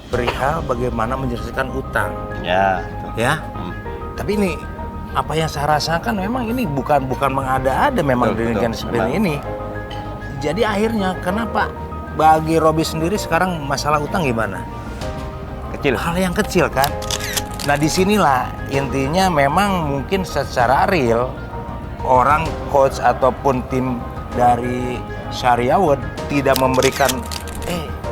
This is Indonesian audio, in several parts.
perihal bagaimana menyelesaikan utang. Ya. Ya. Tapi ini apa yang saya rasakan memang ini bukan mengada-ada memang dengan seperti ini. Jadi akhirnya kenapa bagi Robi sendiri sekarang masalah utang gimana? Kecil. Hal yang kecil kan. Nah disinilah intinya memang mungkin secara real orang coach ataupun tim dari Syariahwood tidak memberikan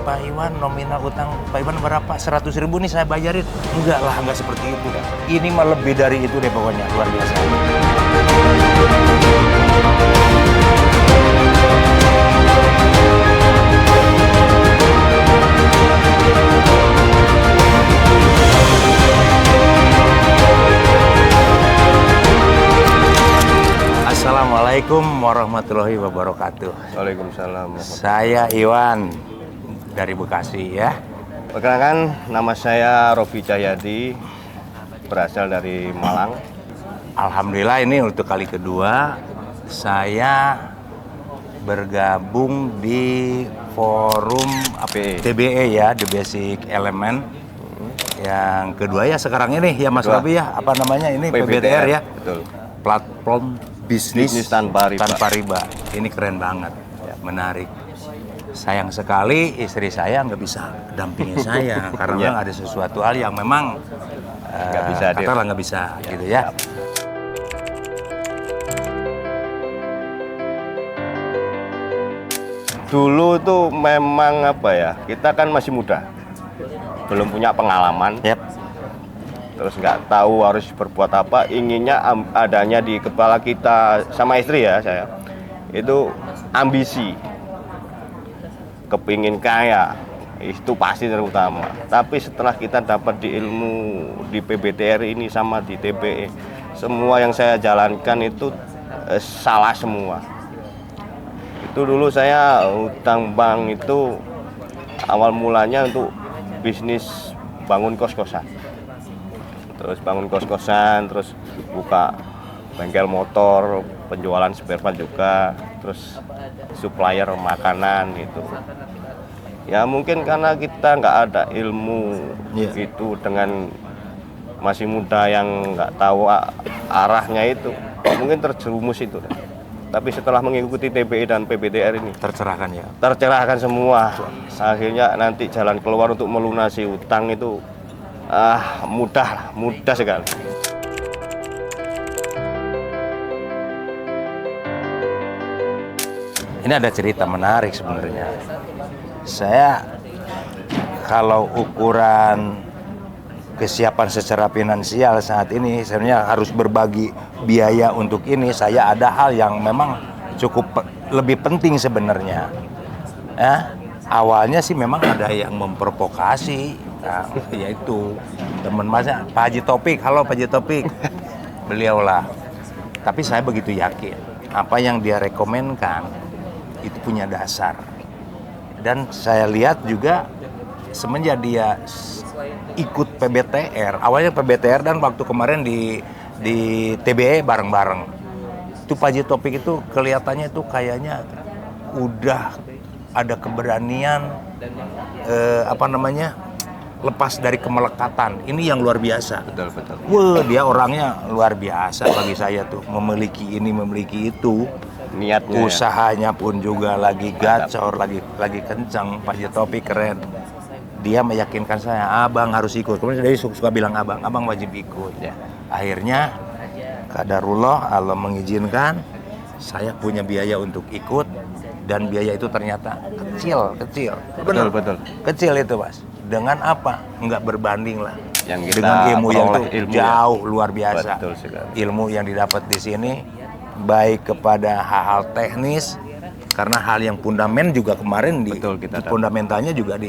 Pak Iwan nominal utang Pak Iwan berapa? 100.000 nih saya bayarin. Enggak lah, enggak seperti itu. Ini mah lebih dari itu deh pokoknya, luar biasa. Assalamualaikum warahmatullahi wabarakatuh. Waalaikumsalam. Saya Iwan dari Bekasi ya. Perkenalkan, nama saya Robi Cahyadi, berasal dari Malang. Alhamdulillah ini untuk kali kedua saya bergabung di forum TBE ya, The Basic Element. Yang kedua ya sekarang ini ya Mas Robi ya, apa namanya ini PBTR ya. Betul. Platform bisnis tanpa riba. Ini keren banget, menarik. Sayang sekali istri saya nggak bisa dampingi saya karena memang ada sesuatu hal yang memang katakanlah nggak bisa gitu ya. Dulu tuh memang apa ya, kita kan masih muda, belum punya pengalaman. Terus nggak tahu harus berbuat apa, inginnya adanya di kepala kita sama istri ya saya, itu ambisi, kepingin kaya, itu pasti terutama. Tapi setelah kita dapat di ilmu di PBTR ini sama di TBE, semua yang saya jalankan itu salah semua. Itu dulu saya utang bank itu awal mulanya untuk bisnis bangun kos-kosan. Terus bangun kos-kosan, terus buka bengkel motor, penjualan spare part juga, terus supplier makanan gitu. Ya mungkin karena kita nggak ada ilmu itu, dengan masih muda yang nggak tahu arahnya itu, mungkin terjerumus itu. Tapi setelah mengikuti TBE dan PBTR ini Tercerahkan ya. Tercerahkan semua. Akhirnya nanti jalan keluar untuk melunasi utang itu mudah sekali. Ini ada cerita menarik sebenarnya. Saya kalau ukuran kesiapan secara finansial saat ini sebenarnya harus berbagi biaya untuk ini. Saya ada hal yang memang cukup lebih penting sebenarnya. Awalnya sih memang ada yang memprovokasi, yaitu teman masnya Pak Haji Topik. Halo Pak Haji Topik, beliaulah. Tapi saya begitu yakin apa yang dia rekomenkan itu punya dasar. Dan saya lihat juga semenjak dia ikut PBTR, awalnya PBTR dan waktu kemarin di TBE bareng-bareng. Itu Pak Haji Topik itu kelihatannya itu kayaknya udah ada keberanian lepas dari kemelekatan. Ini yang luar biasa. Betul. Wah, dia orangnya luar biasa bagi saya tuh, memiliki ini, memiliki itu. Niatnya. Usahanya pun juga lagi gacor, lagi kencang. Pak Haji Topik keren. Dia meyakinkan saya, abang harus ikut. Kemudian dia suka bilang abang wajib ikut. Ya. Akhirnya qadarullah, Allah mengizinkan saya punya biaya untuk ikut, dan biaya itu ternyata kecil. Betul. Kecil itu Mas. Dengan apa? Enggak berbanding lah. Yang kita dengan ilmu yang jauh luar biasa. Betul sekali. Ilmu yang didapat di sini baik kepada hal-hal teknis, karena hal yang fundamen juga kemarin di fundamentalnya juga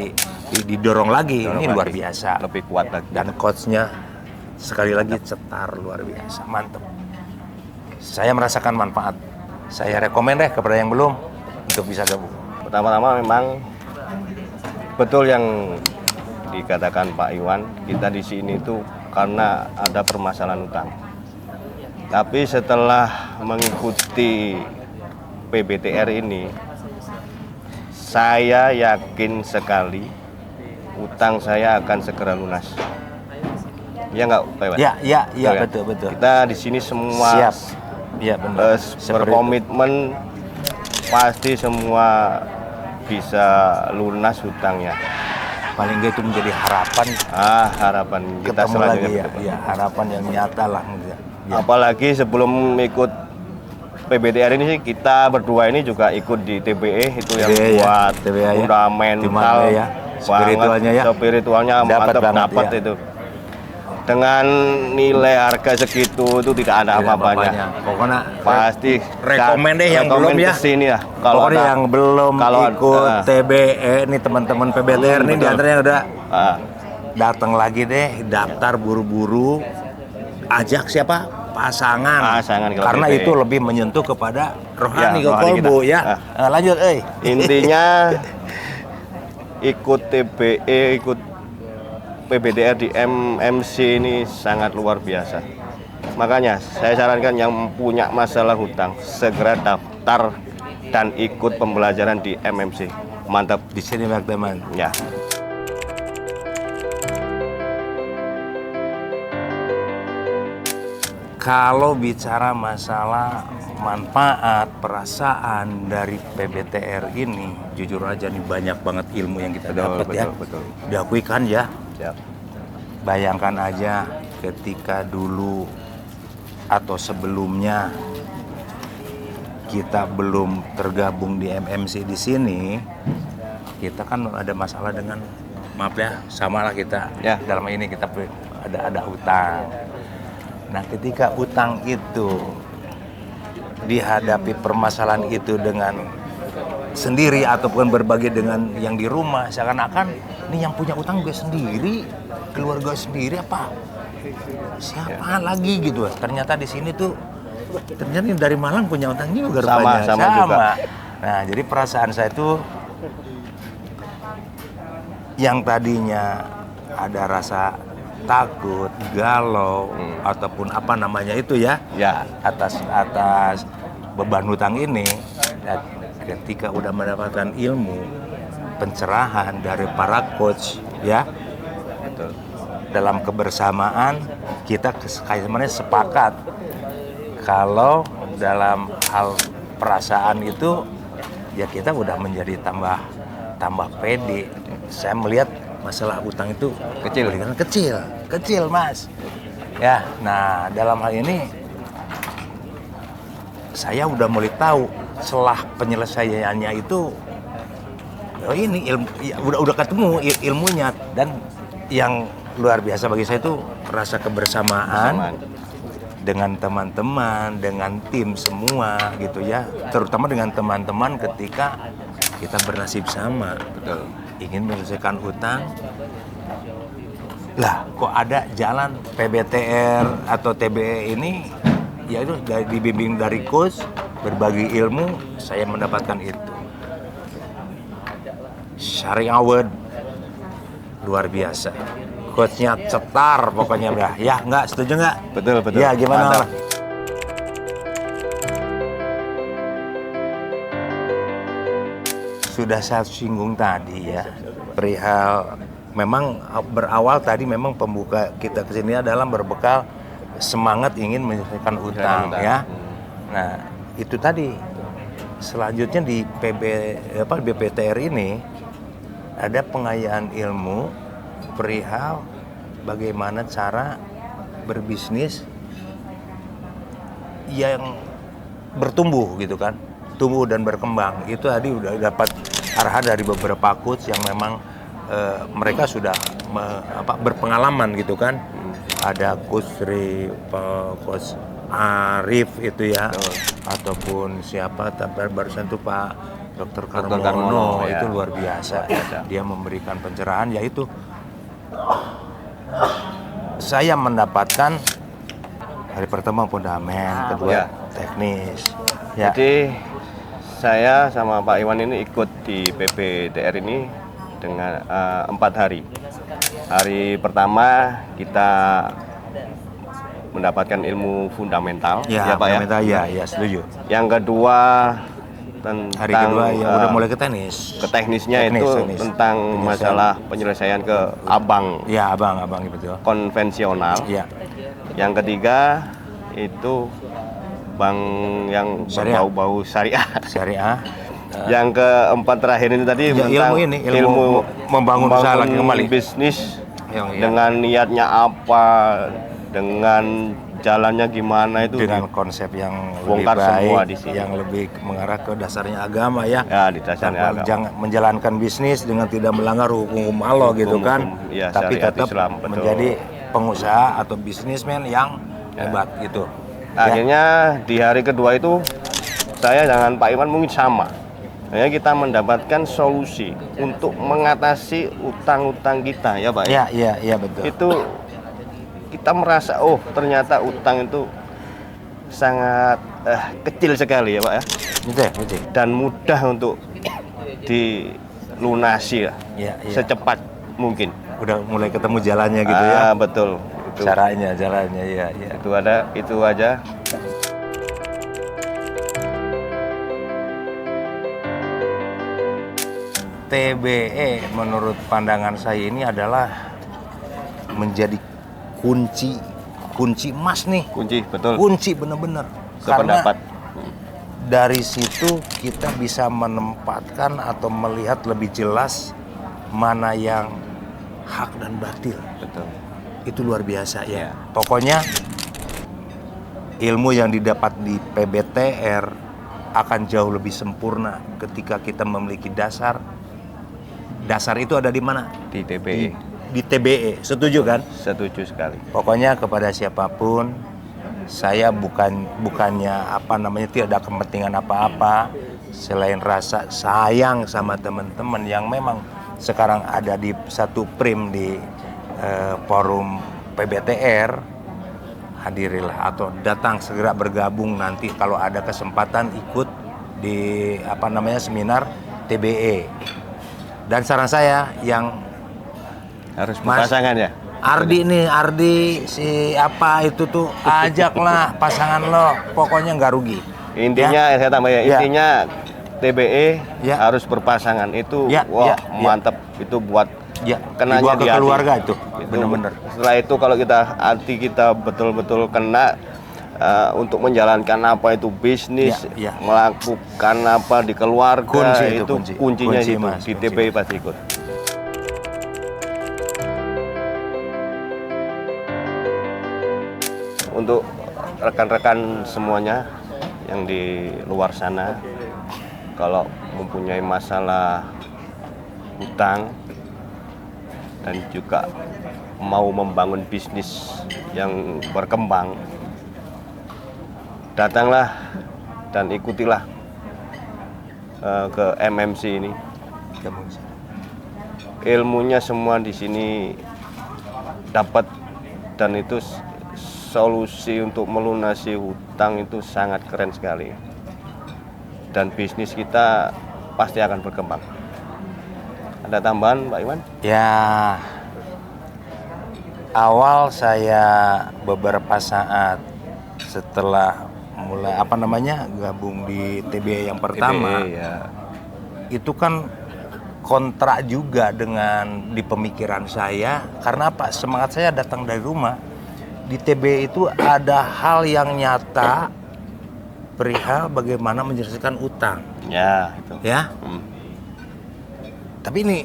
didorong lagi. Ini luar biasa. Lebih kuat lagi. Dan coachnya sekali lagi cetar, luar biasa, mantap. Saya merasakan manfaat. Saya rekomen deh kepada yang belum untuk bisa gabung. Pertama-tama memang betul yang dikatakan Pak Iwan, kita di sini tuh karena ada permasalahan utang. Tapi setelah mengikuti PBTR ini, saya yakin sekali utang saya akan segera lunas. Ya nggak, Pak Iwan? Ya, Betul kan? betul. Kita di sini semua Siap. Ya benar. berkomitmen pasti semua bisa lunas hutangnya. Paling nggak itu menjadi harapan Harapan kita ketemu selanjutnya lagi ke ya. depan. Ya, harapan yang nyata lah. Ya. Apalagi sebelum ikut PBTR ini sih, kita berdua ini juga ikut di TBE itu yang TBE ya, buat TBE ya. fundamental Gimana ya, spiritualnya ya. Spiritualnya Dapat banget, dapat ya. itu. Dengan nilai harga segitu itu tidak ada Tidak apa-apanya. Pokoknya Pasti rekomen deh yang belum ya. Kesini ya. Pokoknya yang belum ikut ada, TBE nih teman-teman PBTR nih betul. diantaranya yang udah ah, datang lagi deh, daftar buru-buru, ajak siapa? Pasangan. kalau Karena TBE. itu lebih menyentuh kepada rohani ke rohani kolbu kita. ya. Lanjut, Intinya ikut TBE, ikut PBTR di MMC ini sangat luar biasa. Makanya saya sarankan yang punya masalah hutang segera daftar dan ikut pembelajaran di MMC. Mantap. Di sini Pak teman. Ya. Kalau bicara masalah manfaat, perasaan dari PBTR ini, jujur aja nih banyak banget ilmu yang kita dapat ya. Betul. Diakui kan ya. Siap. Bayangkan aja ketika dulu atau sebelumnya kita belum tergabung di MMC di sini, kita kan ada masalah dengan, maaf ya, samalah kita. Ya. Dalam ini kita ada utang. Nah, ketika utang itu dihadapi permasalahan itu dengan sendiri ataupun berbagi dengan yang di rumah, seakan-akan ini yang punya utang gue sendiri, keluarga sendiri apa? Siapa lagi gitu. Ternyata di sini tuh ternyata dari Malang punya utang juga rupanya. Sama juga. Nah, jadi perasaan saya tuh yang tadinya ada rasa takut, galau ataupun apa namanya itu ya. Ya. atas beban hutang ini, dan ketika udah mendapatkan ilmu pencerahan dari para coach ya, Betul. dalam kebersamaan kita sebenarnya sepakat kalau dalam hal perasaan itu ya kita udah menjadi tambah pede. Saya melihat masalah utang itu kecil Mas ya. Nah, dalam hal ini saya udah mulai tahu setelah penyelesaiannya itu, ini ilmu ya, udah ketemu ilmunya, dan yang luar biasa bagi saya itu rasa kebersamaan dengan teman-teman, dengan tim semua gitu ya, terutama dengan teman-teman ketika kita bernasib sama. Betul. Ingin menyelesaikan hutang, lah kok ada jalan PBTR atau TBE ini, ya itu dibimbing dari coach, berbagi ilmu, saya mendapatkan itu. Sharing award luar biasa, coachnya cetar pokoknya udah ya. Nggak setuju nggak? Betul. Ya gimana? Mantap. Sudah saya singgung tadi ya, perihal memang berawal tadi memang pembuka kita kesini adalah berbekal semangat ingin menyelesaikan hutang ya. Nah itu tadi, selanjutnya di BPTR ini ada pengayaan ilmu perihal bagaimana cara berbisnis yang bertumbuh gitu kan, tumbuh dan berkembang. Itu tadi udah dapat arahan dari beberapa coach yang memang mereka sudah berpengalaman gitu kan. Ada coach Sri, coach Arif itu ya, ataupun siapa, tapi barusan tuh Pak Dr. Karmono ya. Itu luar biasa. Dia memberikan pencerahan, yaitu saya mendapatkan hari pertama fundament, kedua teknis. Ya. Jadi saya sama Pak Iwan ini ikut di PBTR ini dengan 4 hari. Hari pertama kita mendapatkan ilmu fundamental, Ya Pak fundamental, ya, setuju. Yang kedua Hari kedua ya udah mulai ke tenis. Ke teknisnya itu Teknis. tentang masalah penyelesaian ke abang Ya, abang betul. konvensional. Ya. Yang ketiga itu bank yang Syariah. berbau-bau syariah. Syariah. Yang keempat terakhir ini tadi Ya, tentang ilmu membangun usaha lagi kembali. bisnis Iya. dengan niatnya apa, dengan jalannya gimana itu Dengan konsep yang lebih bongkar semua baik, di sini. yang lebih mengarah ke dasarnya agama ya. Ya, di dasarnya Tanpa agama. jangan menjalankan bisnis dengan tidak melanggar hukum Allah gitu kan. Hukum, ya, Tapi syariat tetap Islam, betul. menjadi pengusaha atau bisnismen yang hebat gitu. Ya. Akhirnya di hari kedua itu saya dengan Pak Iwan mungkin sama. Ya, kita mendapatkan solusi untuk mengatasi utang-utang kita ya Pak. Iya betul. Itu kita merasa oh ternyata utang itu sangat kecil sekali ya Pak ya. Gitu. Dan mudah untuk dilunasi lah. Iya. Secepat mungkin. Udah mulai ketemu jalannya gitu ya. Betul. Itu. Jalannya iya. Itu aja. TBE menurut pandangan saya ini adalah menjadi kunci emas nih. Kunci betul. Kunci bener-bener. Karena Sependapat. dari situ kita bisa menempatkan atau melihat lebih jelas mana yang hak dan batil. Betul. Itu luar biasa ya. Ya. Pokoknya ilmu yang didapat di PBTR akan jauh lebih sempurna ketika kita memiliki dasar. Dasar itu ada di mana? Di TBE. Di TBE. Setuju kan? Setuju sekali. Pokoknya kepada siapapun, saya bukannya tidak ada kepentingan apa-apa selain rasa sayang sama teman-teman yang memang sekarang ada di satu prim di forum PBTR. Hadirilah atau datang segera bergabung nanti kalau ada kesempatan ikut di seminar TBE. Dan saran saya yang Harus Mas, berpasangan ya. Ardi si apa itu tuh ajaklah pasangan lo, pokoknya nggak rugi. Intinya saya tambah ya, Ya. intinya TBE Ya. harus berpasangan itu Ya, wah ya. mantap itu buat Ya, kenanya dibawa ke di hati. keluarga itu, Itu, bener-bener. Setelah itu kalau hati kita betul-betul kena untuk menjalankan apa itu bisnis, Ya, ya. melakukan apa di keluarga Kunci itu, itu kunci. kuncinya Kunci, itu Mas, di kunci. TBE pasti ikut. Untuk rekan-rekan semuanya yang di luar sana, kalau mempunyai masalah hutang dan juga mau membangun bisnis yang berkembang, datanglah dan ikutilah ke MMC ini. Ilmunya semua di sini dapat, dan itu solusi untuk melunasi hutang itu sangat keren sekali. Dan bisnis kita pasti akan berkembang. Ada tambahan Pak Iwan? Ya, awal saya beberapa saat setelah mulai gabung di TBE yang pertama, TBE, ya. itu kan kontrak juga dengan di pemikiran saya. Karena apa? Semangat saya datang dari rumah. Di TBE itu ada hal yang nyata perihal bagaimana menyelesaikan utang, Ya, itu. ya. Tapi ini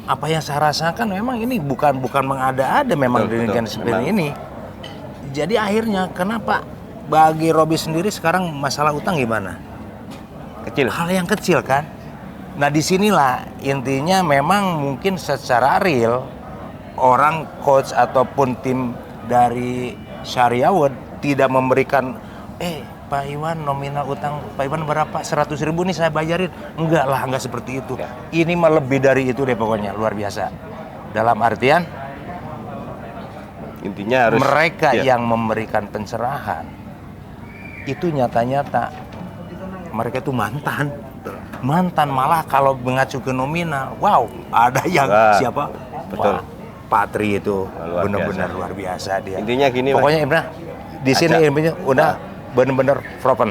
apa yang saya rasakan memang ini bukan mengada-ada memang Betul, dengan betul, seperti memang. ini. Jadi akhirnya kenapa bagi Robi sendiri sekarang masalah utang gimana? Kecil. Hal yang kecil kan. Nah disinilah intinya memang mungkin secara real orang coach ataupun tim dari Syariah tidak memberikan Pak Iwan nominal utang Pak Iwan berapa? 100.000 nih saya bayarin. Enggak lah, enggak seperti itu. Ya. Ini mah lebih dari itu deh pokoknya, luar biasa. Dalam artian Intinya harus mereka ya. yang memberikan pencerahan itu nyata-nyata mereka itu mantan malah kalau mengacu ke nominal, wow, ada yang Wah, siapa? betul. Wah, Patri itu Luar benar-benar biasa. luar biasa dia. Intinya gini, pokoknya Ibra di sini Ajak. ilmunya udah benar-benar proven.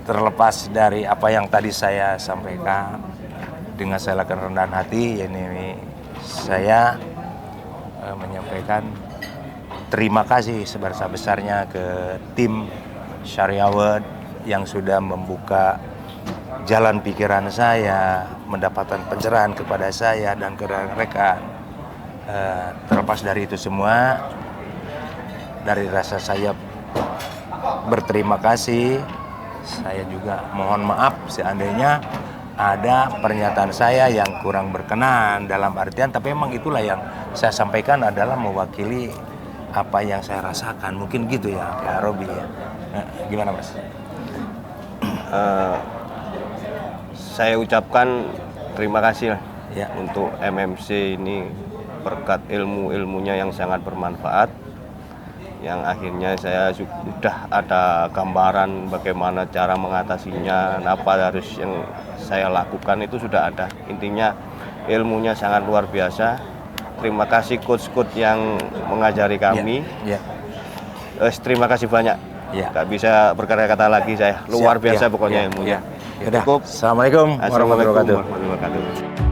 terlepas dari apa yang tadi saya sampaikan, dengan segala kerendahan hati, ini saya menyampaikan terima kasih sebesar-besarnya ke tim Syariah yang sudah membuka jalan pikiran saya, mendapatkan pencerahan kepada saya dan ke rekan-rekan. Terlepas dari itu semua, dari rasa saya berterima kasih, saya juga mohon maaf seandainya ada pernyataan saya yang kurang berkenan dalam artian, tapi memang itulah yang saya sampaikan adalah mewakili apa yang saya rasakan. Mungkin gitu ya Pak Robi ya. Gimana Mas? Saya ucapkan terima kasih lah Ya. untuk MMC ini berkat ilmu-ilmunya yang sangat bermanfaat, yang akhirnya saya sudah ada gambaran bagaimana cara mengatasinya, apa harus yang saya lakukan itu sudah ada. Intinya ilmunya sangat luar biasa. Terima kasih coach-coach yang mengajari kami. Ya. Terima kasih banyak. Ya. Gak bisa berkata-kata lagi saya. Luar Siap, biasa ya, pokoknya ya, ilmunya. ya. Yaudah. Cukup. Assalamualaikum warahmatullahi wabarakatuh. Warahmatullahi wabarakatuh.